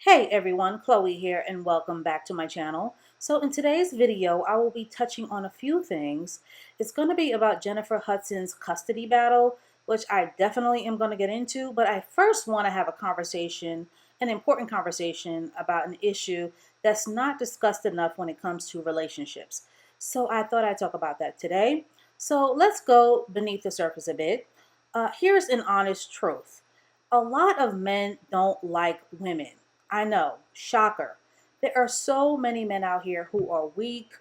Hey everyone, Chloe here and welcome back to my channel. So in today's video, I will be touching on a few things. It's going to be about Jennifer Hudson's custody battle, which I definitely am going to get into, but I first want to have a conversation, an important conversation about an issue that's not discussed enough when it comes to relationships. So I thought I'd talk about that today. So let's go beneath the surface a bit. Here's an honest truth. A lot of men don't like women. I know, shocker. There are so many men out here who are weak,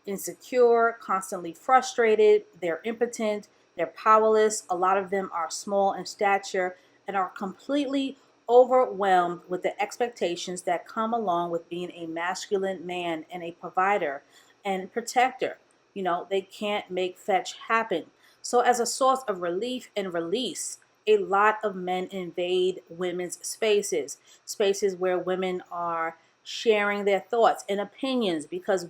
insecure, constantly frustrated, they're impotent, they're powerless. A lot of them are small in stature and are completely overwhelmed with the expectations that come along with being a masculine man and a provider and protector. They can't make fetch happen. So, as a source of relief and release, a lot of men invade women's spaces where women are sharing their thoughts and opinions because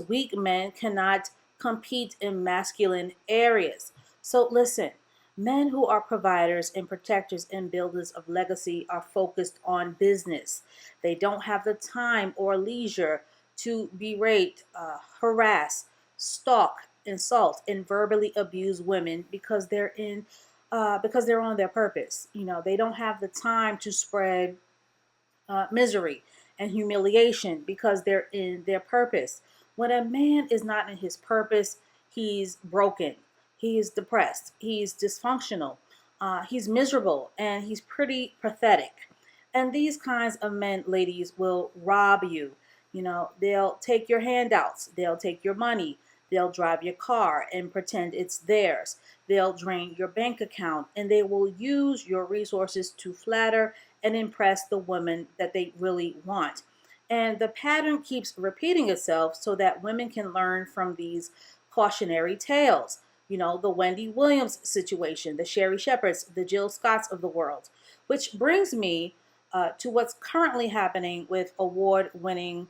weak men cannot compete in masculine areas. So listen, men who are providers and protectors and builders of legacy are focused on business. They don't have the time or leisure to berate, harass, stalk, insult, and verbally abuse women because they're on their purpose. They don't have the time to spread misery and humiliation because they're in their purpose. When a man is not in his purpose, he's broken, he's depressed, he's dysfunctional, he's miserable, and he's pretty pathetic. And these kinds of men, ladies, will rob you. They'll take your handouts, they'll take your money, they'll drive your car and pretend it's theirs. They'll drain your bank account and they will use your resources to flatter and impress the women that they really want. And the pattern keeps repeating itself so that women can learn from these cautionary tales. The Wendy Williams situation, the Sherry Shepherds, the Jill Scotts of the world. Which brings me to what's currently happening with award winning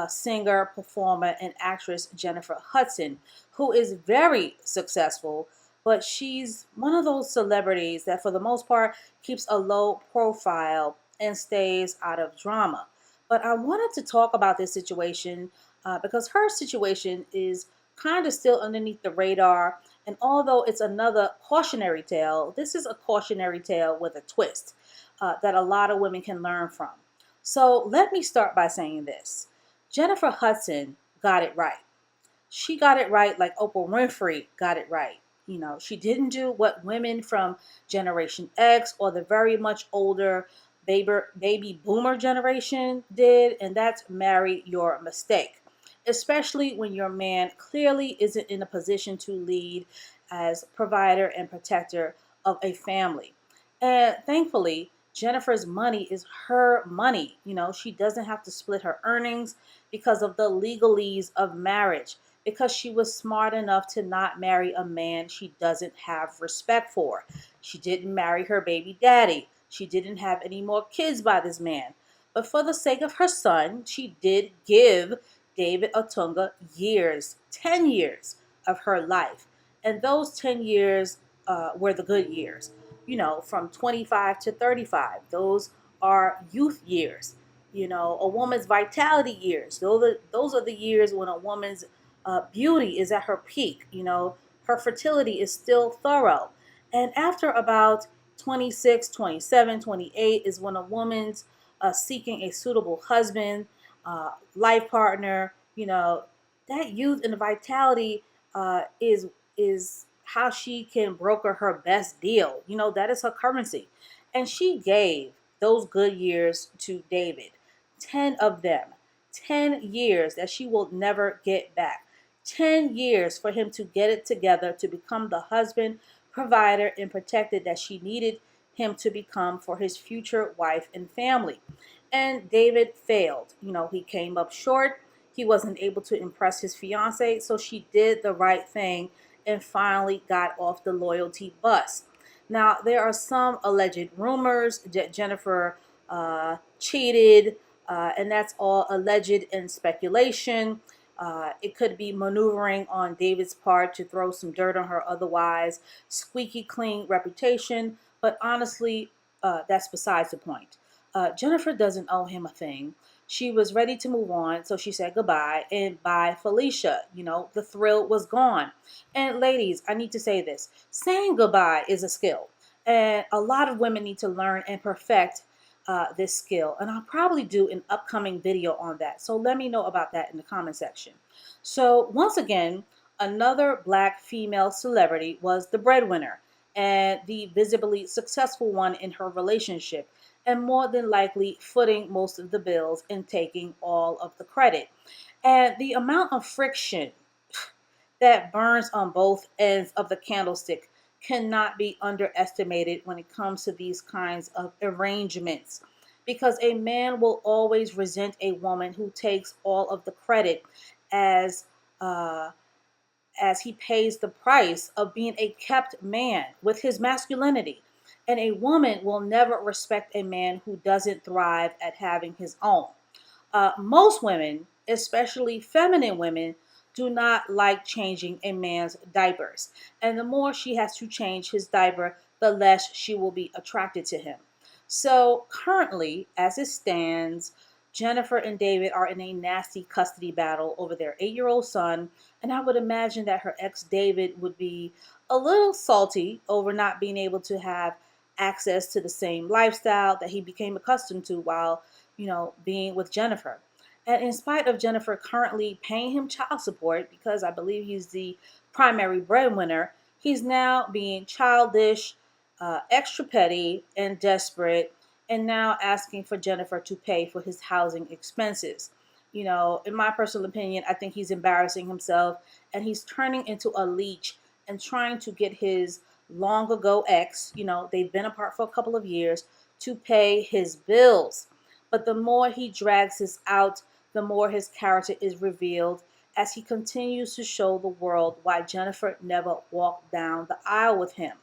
singer, performer, and actress Jennifer Hudson, who is very successful, but she's one of those celebrities that, for the most part, keeps a low profile and stays out of drama. But I wanted to talk about this situation because her situation is kind of still underneath the radar. And although it's another cautionary tale, this is a cautionary tale with a twist that a lot of women can learn from. So let me start by saying this. Jennifer Hudson got it right. She got it right like Oprah Winfrey got it right. She didn't do what women from Generation X or the very much older baby boomer generation did, and that's marry your mistake, especially when your man clearly isn't in a position to lead as provider and protector of a family. And thankfully, Jennifer's money is her money. She doesn't have to split her earnings because of the legalese of marriage, because she was smart enough to not marry a man she doesn't have respect for. She didn't marry her baby daddy. She didn't have any more kids by this man. But for the sake of her son, she did give David Otunga years, 10 years of her life. And those 10 years were the good years, from 25 to 35. Those are youth years, a woman's vitality years. Those are the years when a woman's beauty is at her peak. Her fertility is still thorough. And after about 26, 27, 28 is when a woman's seeking a suitable husband, life partner. That youth and vitality is how she can broker her best deal. That is her currency. And she gave those good years to David, 10 of them, 10 years that she will never get back. 10 years for him to get it together to become the husband, provider, and protector that she needed him to become for his future wife and family. And David failed. He came up short. He wasn't able to impress his fiance, so she did the right thing and finally got off the loyalty bus. Now, there are some alleged rumors that Jennifer cheated, and that's all alleged and speculation. It could be maneuvering on David's part to throw some dirt on her otherwise squeaky clean reputation, but honestly, that's besides the point. Jennifer doesn't owe him a thing. She was ready to move on, so she said goodbye and bye, Felicia. The thrill was gone. And ladies, I need to say this: saying goodbye is a skill, and a lot of women need to learn and perfect this skill. And I'll probably do an upcoming video on that. So let me know about that in the comment section. So once again, another black female celebrity was the breadwinner and the visibly successful one in her relationship, and more than likely footing most of the bills and taking all of the credit. And the amount of friction that burns on both ends of the candlestick cannot be underestimated when it comes to these kinds of arrangements. Because a man will always resent a woman who takes all of the credit as uh, as he pays the price of being a kept man with his masculinity. And a woman will never respect a man who doesn't thrive at having his own. Most women, especially feminine women, do not like changing a man's diapers. And the more she has to change his diaper, the less she will be attracted to him. So currently, as it stands, Jennifer and David are in a nasty custody battle over their 8-year-old son. And I would imagine that her ex David would be a little salty over not being able to have access to the same lifestyle that he became accustomed to while being with Jennifer. And in spite of Jennifer currently paying him child support, because I believe he's the primary breadwinner, he's now being childish, extra petty, and desperate, and now asking for Jennifer to pay for his housing expenses. In my personal opinion, I think he's embarrassing himself and he's turning into a leech and trying to get his long ago ex, they've been apart for a couple of years, to pay his bills. But the more he drags this out, the more his character is revealed as he continues to show the world why Jennifer never walked down the aisle with him.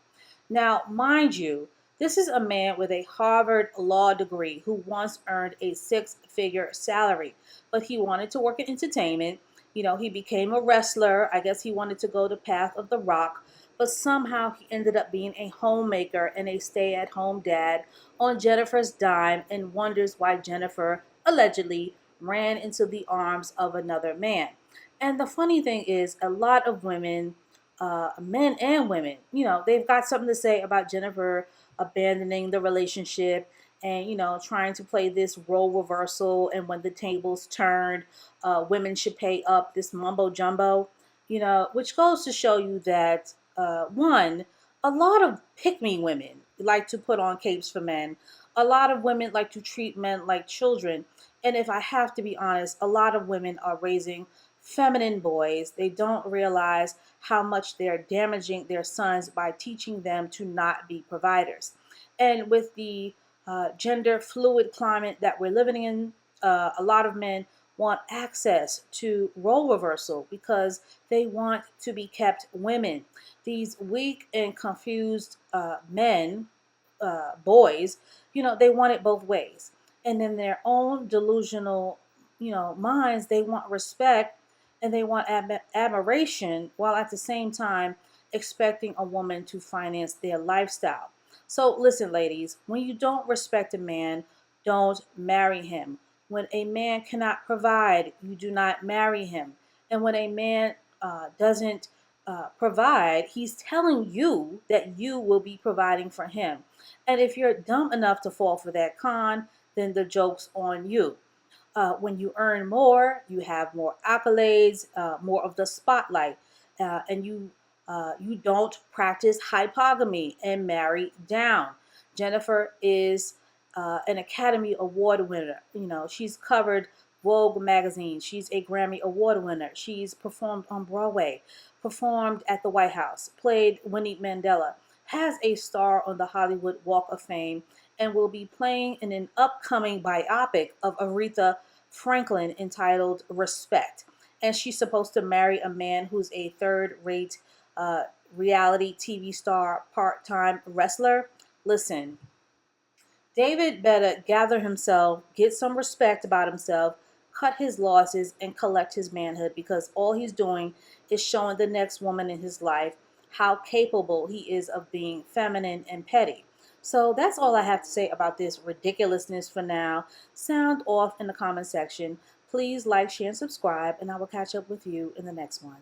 Now, mind you, this is a man with a Harvard law degree who once earned a 6-figure salary, but he wanted to work in entertainment. He became a wrestler. I guess he wanted to go the path of The Rock, but somehow he ended up being a homemaker and a stay-at-home dad on Jennifer's dime, and wonders why Jennifer allegedly ran into the arms of another man. And the funny thing is, a lot of women, men and women, they've got something to say about Jennifer abandoning the relationship and, trying to play this role reversal. And when the tables turned, women should pay up, this mumbo jumbo, which goes to show you that, one, a lot of pick me women like to put on capes for men. A lot of women like to treat men like children. And if I have to be honest, a lot of women are raising feminine boys. They don't realize how much they're damaging their sons by teaching them to not be providers. And with the gender fluid climate that we're living in, a lot of men want access to role reversal because they want to be kept women. These weak and confused men, boys, they want it both ways. And in their own delusional, minds, they want respect and they want admiration, while at the same time expecting a woman to finance their lifestyle. So listen, ladies, when you don't respect a man, don't marry him. When a man cannot provide, you do not marry him. And when a man doesn't provide, he's telling you that you will be providing for him. And if you're dumb enough to fall for that con, then the joke's on you. When you earn more, you have more accolades, more of the spotlight, and you don't practice hypogamy and marry down. Jennifer is an Academy Award winner. She's covered Vogue magazine. She's a Grammy Award winner. She's performed on Broadway, performed at the White House, played Winnie Mandela, has a star on the Hollywood Walk of Fame, and will be playing in an upcoming biopic of Aretha Franklin entitled Respect. And she's supposed to marry a man who's a third-rate reality TV star, part-time wrestler. Listen, David better gather himself, get some respect about himself, cut his losses, and collect his manhood, because all he's doing is showing the next woman in his life how capable he is of being feminine and petty. So that's all I have to say about this ridiculousness for now. Sound off in the comment section. Please like, share, and subscribe, and I will catch up with you in the next one.